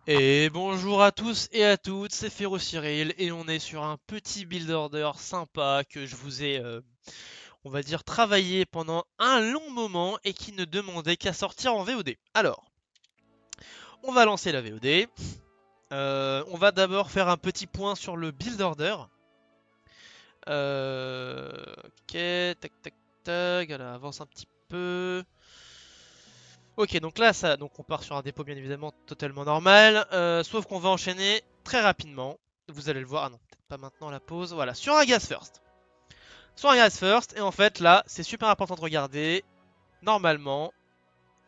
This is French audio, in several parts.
Et bonjour à tous et à toutes, c'est Cyril et on est sur un petit build order sympa que je vous ai, on va dire, travaillé pendant un long moment et qui ne demandait qu'à sortir en VOD. Alors, on va lancer la VOD. On va d'abord faire un petit point sur le build order. Ok, tac tac tac, alors avance un petit peu. Ok, donc là, donc on part sur un dépôt bien évidemment totalement normal, sauf qu'on va enchaîner très rapidement. Vous allez le voir, ah non, peut-être pas maintenant la pause. Voilà, sur un gas first. Sur un gas first, et en fait là, c'est super important de regarder. Normalement,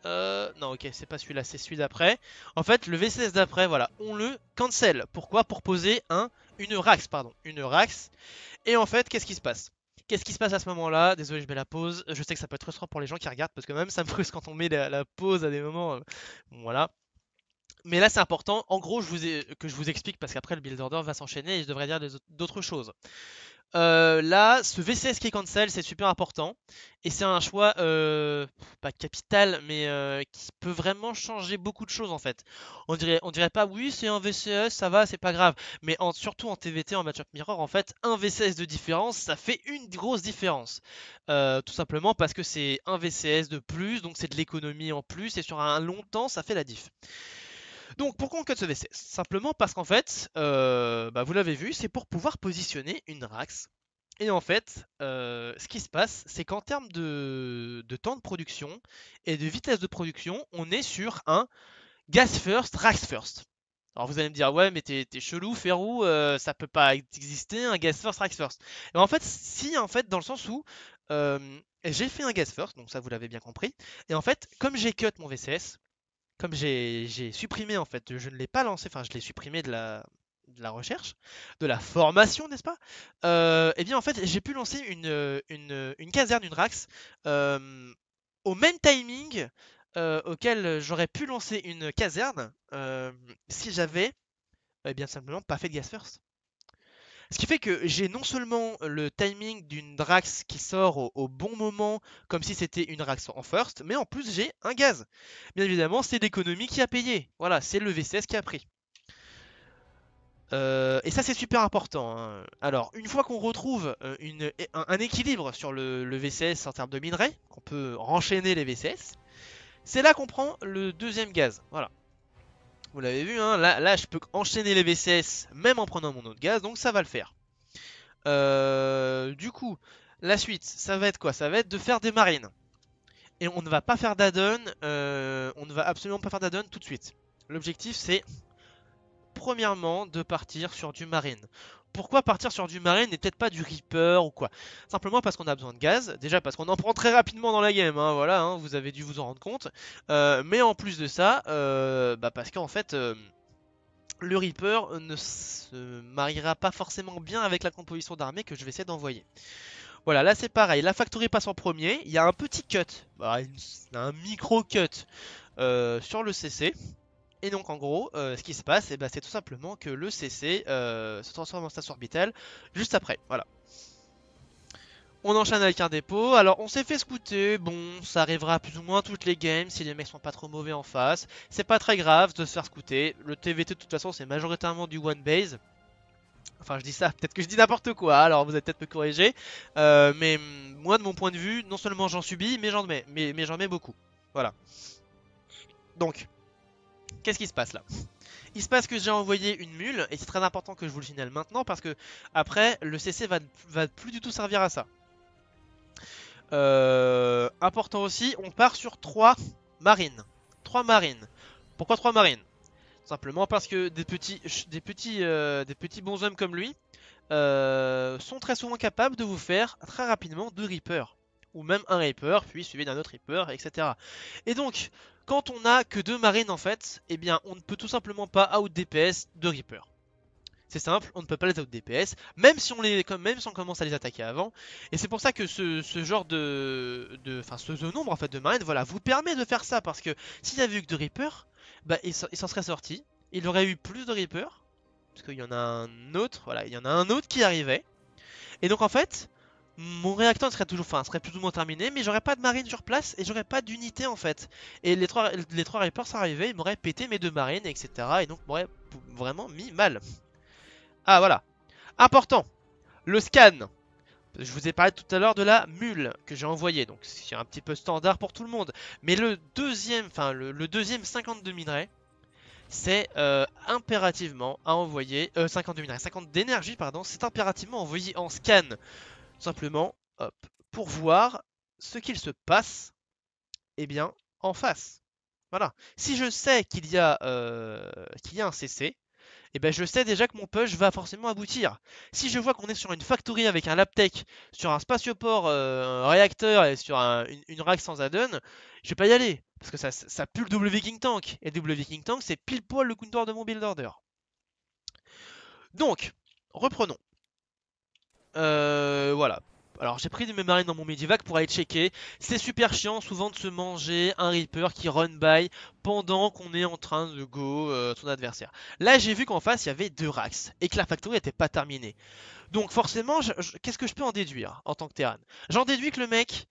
non, ok, c'est pas celui-là, c'est celui d'après. En fait, le VCS d'après, voilà, on le cancel. Pourquoi? Pour poser une Rax, pardon, une Rax. Et en fait, qu'est-ce qui se passe? Qu'est-ce qui se passe à ce moment-là? Désolé, je mets la pause. Je sais que ça peut être frustrant pour les gens qui regardent parce que même ça me frustre quand on met la pause à des moments. Bon, voilà. Mais là, c'est important. En gros, que je vous explique parce qu'après le build order va s'enchaîner et je devrais dire d'autres choses. Là, ce VCS qui est cancel, c'est super important. Et c'est un choix, pas capital, mais qui peut vraiment changer beaucoup de choses en fait. On dirait pas, oui, c'est un VCS, ça va, c'est pas grave. Mais surtout en TVT, en Matchup Mirror, en fait, un VCS de différence, ça fait une grosse différence. Tout simplement parce que c'est un VCS de plus, donc c'est de l'économie en plus, et sur un long temps, ça fait la diff. Donc pourquoi on cut ce VCS? Simplement parce qu'en fait, vous l'avez vu, c'est pour pouvoir positionner une Rax. Et en fait, ce qui se passe, c'est qu'en termes de temps de production et de vitesse de production, on est sur un gas first, Rax first. Alors vous allez me dire, ouais, mais t'es chelou, Ferrou, ça peut pas exister un gas first, Rax first. Et en fait, si, en fait, dans le sens où euh, j'ai fait un gas first, donc ça vous l'avez bien compris. Et en fait, comme j'ai cut mon VCS, comme j'ai supprimé en fait, je ne l'ai pas lancé, enfin je l'ai supprimé de la recherche, de la formation, n'est-ce pas? Eh bien en fait j'ai pu lancer une caserne, une Rax, euh, au même timing auquel j'aurais pu lancer une caserne si j'avais bien simplement pas fait de gas first. Ce qui fait que j'ai non seulement le timing d'une Drax qui sort au bon moment, comme si c'était une Drax en first, mais en plus j'ai un gaz. Bien évidemment, c'est l'économie qui a payé. Voilà, c'est le VCS qui a pris. Et ça, c'est super important, hein. Alors, une fois qu'on retrouve un équilibre sur le VCS en termes de minerais, qu'on peut renchaîner les VCS, c'est là qu'on prend le deuxième gaz. Voilà. Vous l'avez vu, hein, là, je peux enchaîner les VCS même en prenant mon autre gaz, donc ça va le faire. Du coup, la suite, ça va être quoi? Ça va être de faire des marines. Et on ne va pas faire d'addon, on ne va absolument pas faire d'addon tout de suite. L'objectif, c'est premièrement de partir sur du marine. Pourquoi partir sur du marine et peut-être pas du Reaper ou quoi? Simplement parce qu'on a besoin de gaz, déjà parce qu'on en prend très rapidement dans la game, hein, voilà, hein, vous avez dû vous en rendre compte. Mais en plus de ça, parce qu'en fait, le Reaper ne se mariera pas forcément bien avec la composition d'armée que je vais essayer d'envoyer. Voilà, là c'est pareil, la factory passe en premier, il y a un petit cut, un micro cut sur le CC. Et donc en gros, ce qui se passe, c'est tout simplement que le CC se transforme en station orbitale juste après. Voilà. On enchaîne avec un dépôt. Alors on s'est fait scouter, bon, ça arrivera plus ou moins toutes les games si les mecs sont pas trop mauvais en face. C'est pas très grave de se faire scouter. Le TVT de toute façon c'est majoritairement du one base. Enfin, je dis ça, peut-être que je dis n'importe quoi, alors vous allez peut-être me corriger. Mais moi, de mon point de vue, non seulement j'en subis, mais j'en mets beaucoup. Voilà. Donc, qu'est-ce qui se passe là? Il se passe que j'ai envoyé une mule, et c'est très important que je vous le signale maintenant, parce que après, le CC va plus du tout servir à ça. Important aussi, on part sur 3 marines. 3 marines. Pourquoi 3 marines? Simplement parce que des petits bonshommes comme lui, sont très souvent capables de vous faire très rapidement 2 Reapers. Ou même un Reaper, puis suivi d'un autre Reaper, etc. Et donc, quand on n'a que 2 marines en fait, eh bien on ne peut tout simplement pas out DPS 2 Reapers. C'est simple, on ne peut pas les out DPS, même si on commence à les attaquer avant. Et c'est pour ça que ce genre enfin ce nombre en fait de marines, voilà, vous permet de faire ça. Parce que s'il y avait eu que 2 Reapers, il s'en serait sorti. Il aurait eu plus de Reapers, parce qu'il y en a un autre, voilà, il y en a un autre qui arrivait. Et donc en fait, mon réacteur serait toujours, enfin, serait plus ou moins terminé, mais j'aurais pas de marine sur place et j'aurais pas d'unité en fait. Et les trois Reapers sont arrivés, ils m'auraient pété mes deux marines, etc. Et donc m'auraient vraiment mis mal. Ah voilà. Important, le scan. Je vous ai parlé tout à l'heure de la mule que j'ai envoyée, donc c'est un petit peu standard pour tout le monde. Mais le deuxième, enfin le deuxième 52 minerais, c'est impérativement à envoyer, 52 minerais, 50 d'énergie pardon, c'est impérativement envoyé en scan. Tout simplement, hop, pour voir ce qu'il se passe, eh bien, en face. Voilà. Si je sais qu'il y a un CC, eh ben je sais déjà que mon push va forcément aboutir. Si je vois qu'on est sur une factory avec un laptech, sur un spatioport un réacteur et sur une rack sans add-on, je vais pas y aller. Parce que ça pue le double King Tank. Et double King Tank, c'est pile poil le counter de mon build order. Donc, reprenons. Voilà. Alors j'ai pris de mes marines dans mon medivac pour aller checker. C'est super chiant souvent de se manger un Reaper qui run by pendant qu'on est en train de go son adversaire. Là j'ai vu qu'en face il y avait deux racks et que la factory n'était pas terminée. Donc forcément, qu'est-ce que je peux en déduire en tant que Terran? J'en déduis que le mec,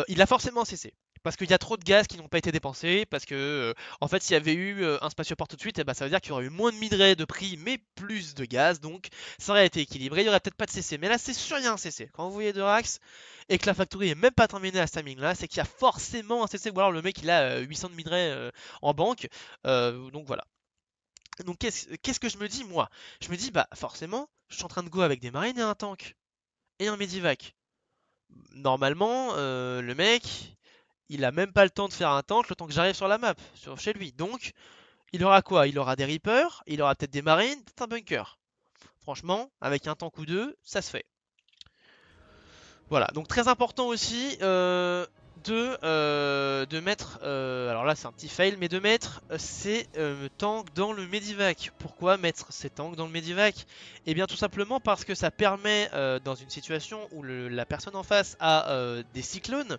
il a forcément cessé. Parce qu'il y a trop de gaz qui n'ont pas été dépensés, parce que en fait s'il y avait eu un spatioport tout de suite, eh ben, ça veut dire qu'il y aurait eu moins de minerais de prix, mais plus de gaz, donc ça aurait été équilibré, il n'y aurait peut-être pas de CC. Mais là c'est sûr il y a un CC. Quand vous voyez de Rax et que la factory est même pas terminée à ce timing là, c'est qu'il y a forcément un CC, ou alors le mec il a 800 de minerais en banque. Donc voilà. Donc qu'est-ce que je me dis moi? Je me dis bah forcément, je suis en train de go avec des marines et un tank et un medivac. Normalement, le mec, il a même pas le temps de faire un tank le temps que j'arrive sur la map, chez lui. Donc, il aura quoi? Il aura des Reapers, il aura peut-être des marines, peut-être un bunker. Franchement, avec un tank ou deux, ça se fait. Voilà, donc très important aussi de mettre, alors là c'est un petit fail, mais de mettre ces tanks dans le medivac. Pourquoi mettre ces tanks dans le medivac? Eh bien tout simplement parce que ça permet, dans une situation où la personne en face a des cyclones,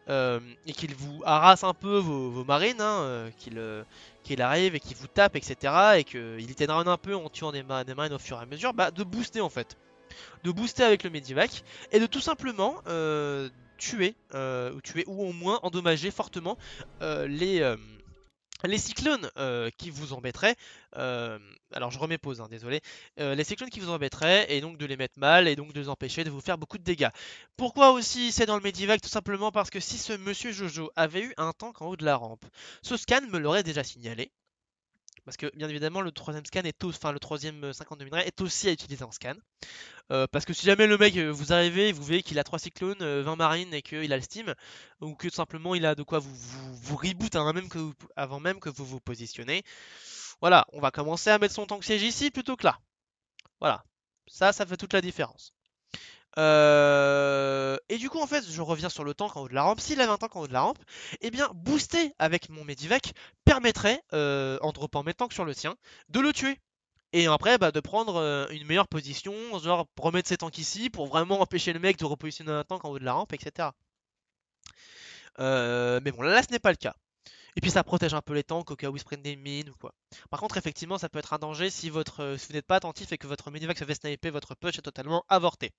et qu'il vous harasse un peu vos marines, hein, qu'il arrive et qu'il vous tape, etc. Et qu'il t'aidera un peu en tuant des marines au fur et à mesure, bah, de booster en fait, de booster avec le Medivac et de tout simplement tuer ou au moins endommager fortement euh, les, euh, les cyclones qui vous embêteraient. Alors je remets pause, hein, désolé. Les cyclones qui vous embêteraient et donc de les mettre mal et donc de les empêcher de vous faire beaucoup de dégâts. Pourquoi aussi c'est dans le Medivac? Tout simplement parce que si ce monsieur Jojo avait eu un tank en haut de la rampe, ce scan me l'aurait déjà signalé. Parce que bien évidemment le troisième scan est enfin le troisième 52 minerais est aussi à utiliser en scan. Parce que si jamais le mec vous arrivez et vous voyez qu'il a 3 cyclones, 20 marines et qu'il a le steam, ou que tout simplement il a de quoi vous reboot avant même que vous vous positionnez, voilà, on va commencer à mettre son tank siège ici plutôt que là. Voilà, ça fait toute la différence. Et du coup en fait je reviens sur le tank en haut de la rampe. S'il avait un tank en haut de la rampe, eh bien booster avec mon Medivac permettrait, en dropant mes tanks sur le sien, de le tuer. Et après, bah, de prendre une meilleure position, genre remettre ses tanks ici pour vraiment empêcher le mec de repositionner un tank en haut de la rampe, etc. Mais bon, là ce n'est pas le cas. Et puis ça protège un peu les tanks au cas où ils se prennent des mines ou quoi. Par contre, effectivement, ça peut être un danger si si vous n'êtes pas attentif et que votre medivac se fait sniper, votre push est totalement avorté.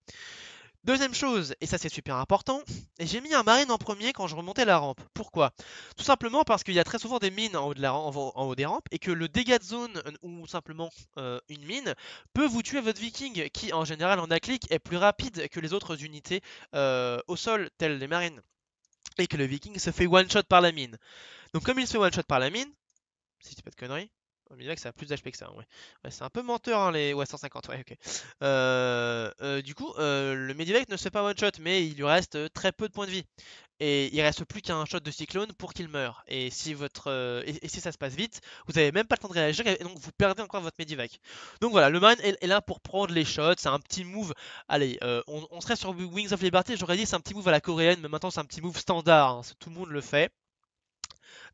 Deuxième chose, et ça c'est super important, et j'ai mis un marine en premier quand je remontais la rampe. Pourquoi? Tout simplement parce qu'il y a très souvent des mines en haut, en haut des rampes et que le dégât de zone ou simplement une mine peut vous tuer votre viking qui en général en acclic est plus rapide que les autres unités au sol telles les marines. Et que le viking se fait one shot par la mine. Donc comme il se fait one shot par la mine, si je dis pas de conneries. On me dirait que ça a plus d'HP que ça, ouais. Ouais, c'est un peu menteur, hein, les. Ouais, 150, ouais, ok. Du coup, le Medivac ne se fait pas one shot, mais il lui reste très peu de points de vie. Et il reste plus qu'un shot de cyclone pour qu'il meure. Et si et si ça se passe vite, vous avez même pas le temps de réagir et donc vous perdez encore votre Medivac. Donc voilà, le man est là pour prendre les shots. C'est un petit move. Allez, on serait sur Wings of Liberty, j'aurais dit c'est un petit move à la coréenne, mais maintenant c'est un petit move standard. Hein, tout le monde le fait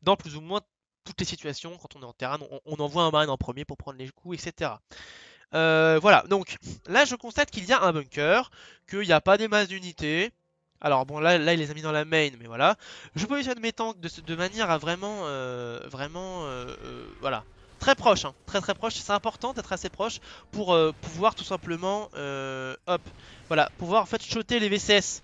dans plus ou moins toutes les situations. Quand on est en terrain, on envoie un marine en premier pour prendre les coups, etc. Voilà, donc là je constate qu'il y a un bunker, qu'il n'y a pas des masses d'unités. Alors bon, là il les a mis dans la main, mais voilà. Je positionne mes tanks de manière à vraiment, voilà, très proche, hein, très proche. C'est important d'être assez proche pour pouvoir tout simplement, hop, voilà, pouvoir en fait shotter les VCS.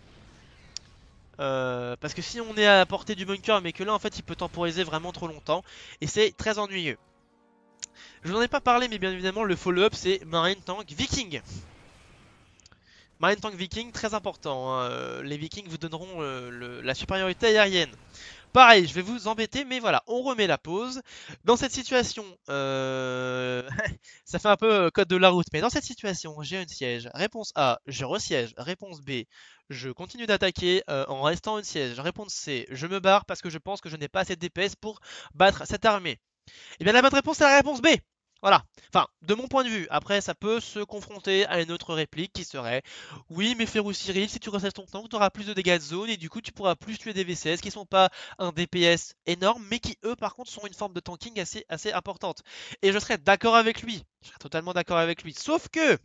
Parce que si on est à la portée du bunker, mais que là en fait il peut temporiser vraiment trop longtemps, et c'est très ennuyeux. Je vous en ai pas parlé, mais bien évidemment le follow-up c'est Marine Tank Viking. Marine Tank Viking, très important, hein. Les Vikings vous donneront la supériorité aérienne. Pareil, je vais vous embêter, mais voilà, on remet la pause. Dans cette situation, ça fait un peu code de la route, mais dans cette situation, j'ai un siège. Réponse A, je resiège. Réponse B, je continue d'attaquer en restant un siège. Réponse C, je me barre parce que je pense que je n'ai pas assez de DPS pour battre cette armée. Et bien la bonne réponse, c'est la réponse B. Voilà, enfin, de mon point de vue, après ça peut se confronter à une autre réplique qui serait: oui mais Ferrou Cyril, si tu restes ton tank, tu auras plus de dégâts de zone et du coup tu pourras plus tuer des VCS qui sont pas un DPS énorme mais qui eux par contre sont une forme de tanking assez importante. Et je serais d'accord avec lui, je serais totalement d'accord avec lui, sauf que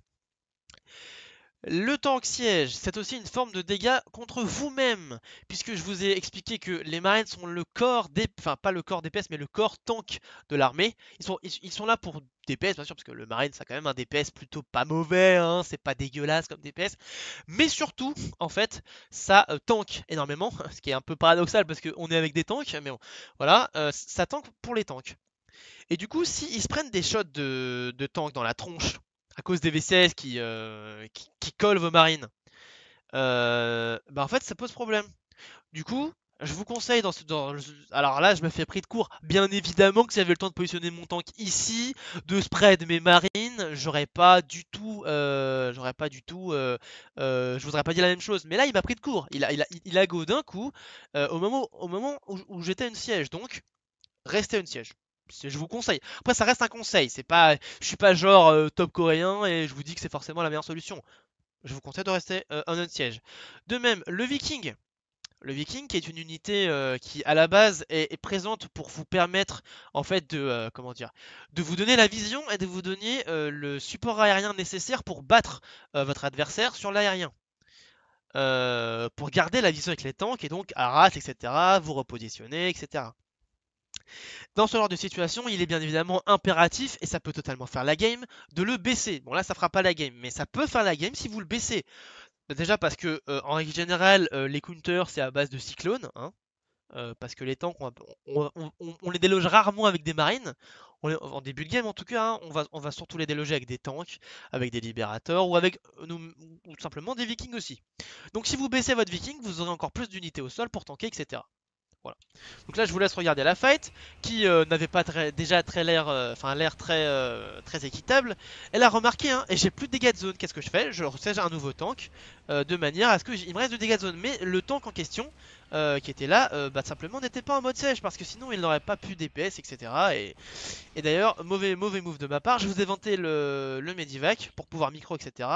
le tank siège, c'est aussi une forme de dégâts contre vous-même, puisque je vous ai expliqué que les marines sont le corps des... Enfin, pas le corps DPS, mais le corps tank de l'armée. Ils sont là pour DPS, bien sûr, parce que le marine, ça a quand même un DPS plutôt pas mauvais, hein, c'est pas dégueulasse comme DPS. Mais surtout, en fait, ça tank énormément, ce qui est un peu paradoxal, parce qu'on est avec des tanks, mais bon, voilà, ça tank pour les tanks. Et du coup, s'ils se prennent des shots de tank dans la tronche, à cause des VCS qui collent vos marines, bah en fait ça pose problème. Du coup, je vous conseille alors là je me fais pris de court. Bien évidemment que si j'avais le temps de positionner mon tank ici, de spread mes marines, je voudrais pas dire la même chose. Mais là il m'a pris de court. Il a go d'un coup au moment où j'étais une siège. Donc restez une siège. Je vous conseille. Après, ça reste un conseil. C'est pas, je suis pas genre top coréen et je vous dis que c'est forcément la meilleure solution. Je vous conseille de rester en siège. De même, le Viking. Le Viking qui est une unité qui à la base est présente pour vous permettre en fait de comment dire, de vous donner la vision et de vous donner le support aérien nécessaire pour battre votre adversaire sur l'aérien. Pour garder la vision avec les tanks et donc harass, etc. Vous repositionner, etc. Dans ce genre de situation, il est bien évidemment impératif, et ça peut totalement faire la game, de le baisser. Bon là ça fera pas la game, mais ça peut faire la game si vous le baissez. Déjà parce que en règle générale, les counters c'est à base de cyclones, hein, parce que les tanks on les déloge rarement avec des marines. En début de game en tout cas, hein, on va surtout les déloger avec des tanks, avec des libérateurs ou avec ou tout simplement des vikings aussi. Donc si vous baissez votre viking, vous aurez encore plus d'unités au sol pour tanker, etc. Voilà. Donc là je vous laisse regarder la fight qui n'avait pas déjà très l'air l'air très équitable. Elle a remarqué, hein, et j'ai plus de dégâts de zone. Qu'est-ce que je fais? Je resiège un nouveau tank de manière à ce qu'il me reste de dégâts de zone. Mais le tank en question qui était là bah, simplement n'était pas en mode siège parce que sinon il n'aurait pas pu DPS, etc. Et d'ailleurs mauvais move de ma part. Je vous ai vanté le Medivac pour pouvoir micro, etc.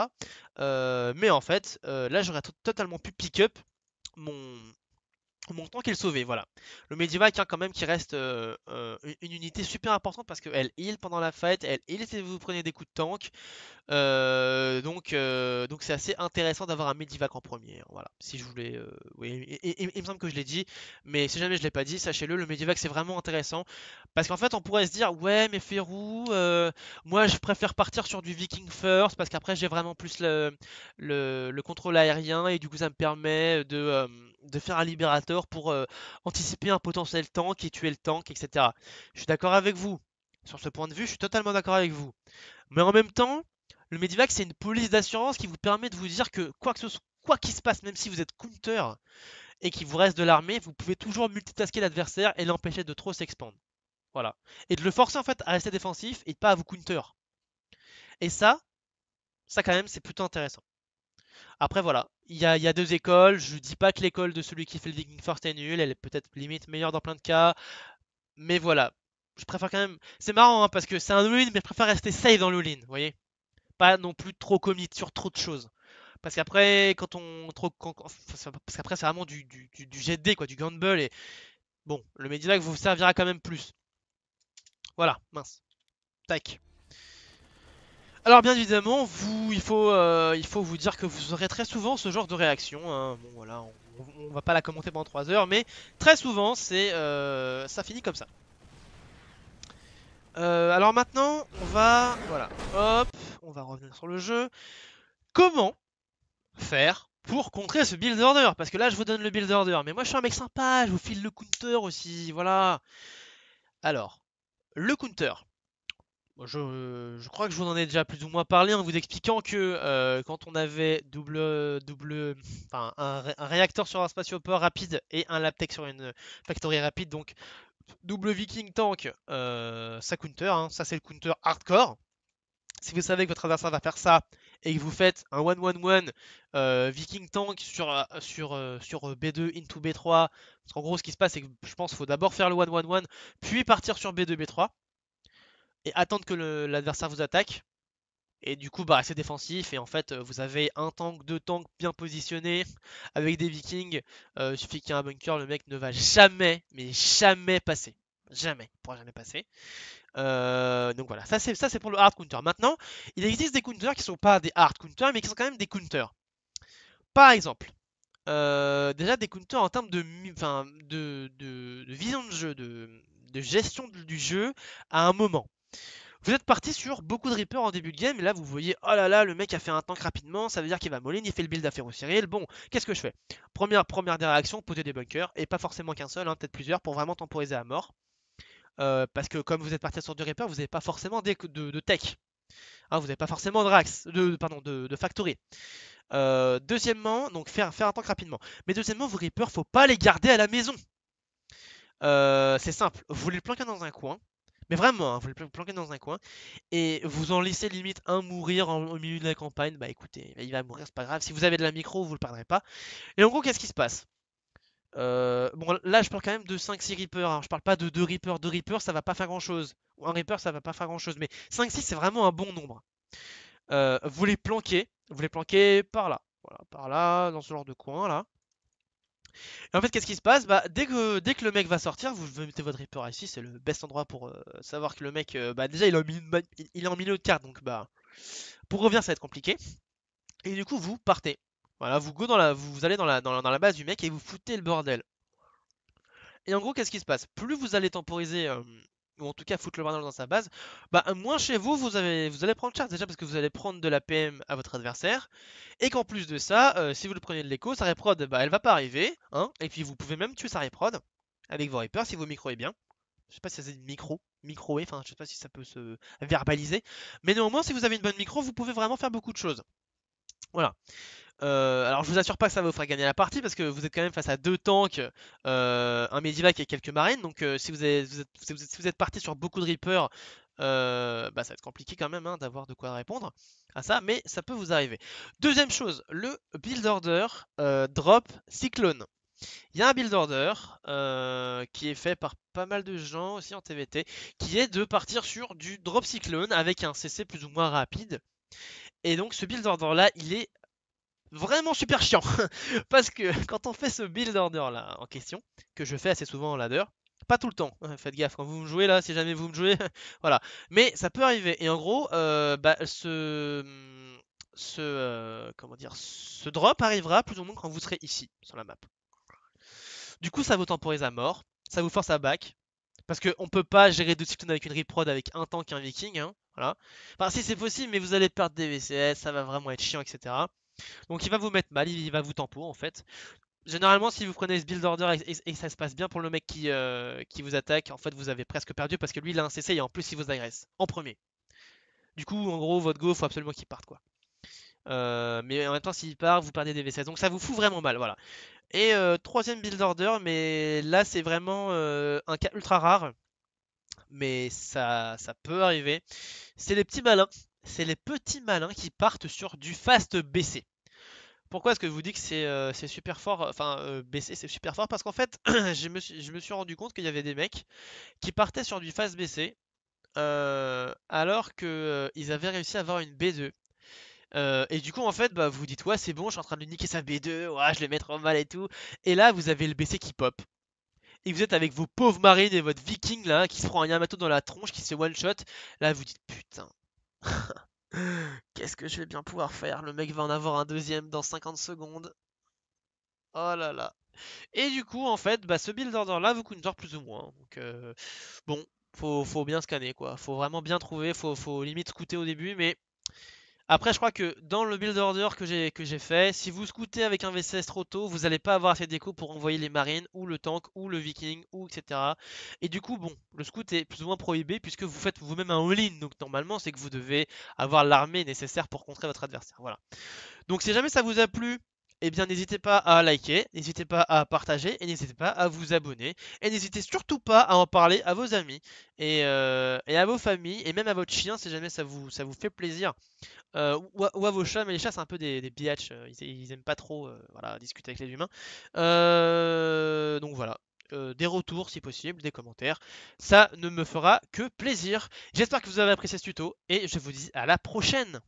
Mais en fait là j'aurais totalement pu pick up mon tank est le sauvé, voilà. Le Medivac, hein, quand même, qui reste une unité super importante parce qu'elle heal pendant la fight, elle heal si vous prenez des coups de tank. Donc c'est assez intéressant d'avoir un Medivac en premier, hein, voilà. Si je voulais, oui, il me semble que je l'ai dit, mais si jamais je l'ai pas dit, sachez-le, le Medivac c'est vraiment intéressant parce qu'en fait on pourrait se dire ouais mais Ferrou, moi je préfère partir sur du Viking first parce qu'après j'ai vraiment plus le contrôle aérien et du coup ça me permet de faire un libérateur pour anticiper un potentiel tank et tuer le tank, etc. Je suis d'accord avec vous. Sur ce point de vue, je suis totalement d'accord avec vous. Mais en même temps, le Medivac, c'est une police d'assurance qui vous permet de vous dire que quoi qu'il se passe, même si vous êtes counter et qu'il vous reste de l'armée, vous pouvez toujours multitasker l'adversaire et l'empêcher de trop s'expandre. Voilà. Et de le forcer en fait à rester défensif et pas à vous counter. Et ça quand même, c'est plutôt intéressant. Après voilà, il y a deux écoles. Je dis pas que l'école de celui qui fait le Viking First est nulle, elle est peut-être limite meilleure dans plein de cas. Mais voilà, je préfère quand même. C'est marrant hein, parce que c'est un all-in, mais je préfère rester safe dans l'all-in, vous voyez. Pas non plus trop commit sur trop de choses. Parce qu'après, parce qu'après c'est vraiment du jet de dés, quoi, du gamble et bon, le Medivac vous servira quand même plus. Voilà, mince. Tac. Alors bien évidemment, il faut vous dire que vous aurez très souvent ce genre de réaction, hein. Bon voilà, on va pas la commenter pendant 3 heures, mais très souvent ça finit comme ça. Alors maintenant, on va... Voilà, hop, on va revenir sur le jeu. Comment faire pour contrer ce build order? Parce que là, je vous donne le build order, mais moi, je suis un mec sympa, je vous file le counter aussi, voilà. Alors, le counter. Je crois que je vous en ai déjà plus ou moins parlé en vous expliquant que quand on avait enfin, un réacteur sur un spatioport rapide et un laptec sur une factory rapide, donc double viking tank, ça counter, hein, ça c'est le counter hardcore. Si vous savez que votre adversaire va faire ça et que vous faites un 1-1-1 viking tank sur B2 into B3, parce qu'en gros ce qui se passe c'est que je pense qu'il faut d'abord faire le 1-1-1 puis partir sur B2 B3 et attendre que l'adversaire vous attaque. Et du coup, bah, c'est défensif. Et en fait, vous avez un tank, deux tanks bien positionnés avec des vikings. Il suffit qu'il y ait un bunker, le mec ne va jamais, mais jamais passer. Jamais, il pourra jamais passer. Donc voilà, ça c'est pour le hard counter. Maintenant, il existe des counters qui sont pas des hard counters, mais qui sont quand même des counters. Par exemple, déjà des counters en termes enfin, de vision de jeu, de gestion du jeu à un moment. Vous êtes parti sur beaucoup de Reaper en début de game, et là vous voyez, oh là là, le mec a fait un tank rapidement, ça veut dire qu'il va molline, il fait le build à Ferro Cyril. Bon, qu'est-ce que je fais? Première des réactions, poser des bunkers, et pas forcément qu'un seul, hein, peut-être plusieurs, pour vraiment temporiser à mort. Parce que comme vous êtes parti sur du Reaper, vous n'avez pas forcément de tech. Hein, vous n'avez pas forcément de Rax, pardon, de factory. Deuxièmement, donc faire un tank rapidement. Mais deuxièmement, vos Reapers, faut pas les garder à la maison. C'est simple, vous les planquez dans un coin. Mais vraiment, hein, vous les planquez dans un coin. Et vous en laissez limite un mourir au milieu de la campagne. Bah écoutez, il va mourir, c'est pas grave. Si vous avez de la micro, vous le perdrez pas. Et en gros, qu'est-ce qui se passe? Bon, là, je parle quand même de 5-6 Reapers, hein. Je parle pas de 2 Reapers. 2 Reapers, ça va pas faire grand chose. Ou un Reaper, ça va pas faire grand chose. Mais 5-6, c'est vraiment un bon nombre. Vous les planquez par là. Voilà, par là, dans ce genre de coin là. Et en fait, qu'est-ce qui se passe? Bah, dès que le mec va sortir, vous mettez votre Reaper ici, c'est le best endroit pour savoir que le mec, bah déjà il est en milieu de carte, donc bah pour revenir ça va être compliqué. Et du coup vous partez. Voilà, vous allez dans la base du mec et vous foutez le bordel. Et en gros, qu'est-ce qui se passe? Plus vous allez temporiser, ou en tout cas foutre le bordel dans sa base, bah moins chez vous, vous allez prendre charge déjà parce que vous allez prendre de la PM à votre adversaire. Et qu'en plus de ça, si vous le prenez de l'écho, sa reprod, bah elle va pas arriver, hein. Et puis vous pouvez même tuer sa reprod avec vos reapers si vos micros est bien. Je sais pas si c'est une micro, enfin je sais pas si ça peut se verbaliser. Mais néanmoins, si vous avez une bonne micro, vous pouvez vraiment faire beaucoup de choses. Voilà. Alors je vous assure pas que ça va vous faire gagner la partie parce que vous êtes quand même face à deux tanks, un Medivac et quelques marines. Donc si vous êtes parti sur beaucoup de Reapers, bah, ça va être compliqué quand même, hein, d'avoir de quoi répondre à ça, mais ça peut vous arriver. Deuxième chose, le build order drop Cyclone. Il y a un build order qui est fait par pas mal de gens aussi en TVT, qui est de partir sur du drop Cyclone avec un CC plus ou moins rapide. Et donc ce build order là, il est vraiment super chiant. Parce que quand on fait ce build order là en question, que je fais assez souvent en ladder, pas tout le temps, hein, faites gaffe quand vous me jouez là, si jamais vous me jouez, voilà. Mais ça peut arriver. Et en gros, bah, comment dire, ce drop arrivera plus ou moins quand vous serez ici, sur la map. Du coup, ça vous temporise à mort, ça vous force à back. Parce qu'on peut pas gérer deux cyclones avec une reprod avec un tank et un viking, hein, voilà. Enfin, si c'est possible, mais vous allez perdre des VCS, ça va vraiment être chiant, etc. Donc il va vous mettre mal, il va vous tempo en fait. Généralement, si vous prenez ce build order et que ça se passe bien pour le mec qui vous attaque, en fait vous avez presque perdu parce que lui il a un CC et en plus il vous agresse en premier. Du coup, en gros, votre go, faut absolument qu'il parte quoi. Mais en même temps, s'il part, vous perdez des V16. Donc ça vous fout vraiment mal, voilà. Et troisième build order, mais là c'est vraiment un cas ultra rare. Mais ça peut arriver. C'est les petits malins. C'est les petits malins qui partent sur du fast BC. Pourquoi est-ce que je vous dis que c'est super fort? Enfin, BC c'est super fort parce qu'en fait, je me suis rendu compte qu'il y avait des mecs qui partaient sur du fast BC alors que ils avaient réussi à avoir une B2. Et du coup, en fait, bah, vous vous dites, ouais, c'est bon, je suis en train de niquer sa B2, ouais, je vais mettre en mal et tout. Et là, vous avez le BC qui pop. Et vous êtes avec vos pauvres marines et votre viking là qui se prend un Yamato dans la tronche, qui se fait one shot. Là, vous dites, putain. Qu'est-ce que je vais bien pouvoir faire? Le mec va en avoir un deuxième dans 50 secondes. Oh là là. Et du coup, en fait, bah, ce build order là vous counter plus ou moins. Donc, bon. faut bien scanner quoi. Faut vraiment bien trouver, faut limite scouter au début, mais après je crois que dans le build order que j'ai fait, si vous scoutez avec un VCS trop tôt, vous n'allez pas avoir assez d'écho pour envoyer les marines, ou le tank, ou le viking, ou etc. Et du coup, bon, le scout est plus ou moins prohibé puisque vous faites vous-même un all-in, donc normalement c'est que vous devez avoir l'armée nécessaire pour contrer votre adversaire. Voilà. Donc si jamais ça vous a plu, eh bien n'hésitez pas à liker, n'hésitez pas à partager et n'hésitez pas à vous abonner. Et n'hésitez surtout pas à en parler à vos amis et à vos familles et même à votre chien si jamais ça vous fait plaisir. Ou à vos chats, mais les chats c'est un peu des biatchs, ils aiment pas trop voilà, discuter avec les humains. Donc voilà. Des retours si possible, des commentaires. Ça ne me fera que plaisir. J'espère que vous avez apprécié ce tuto et je vous dis à la prochaine.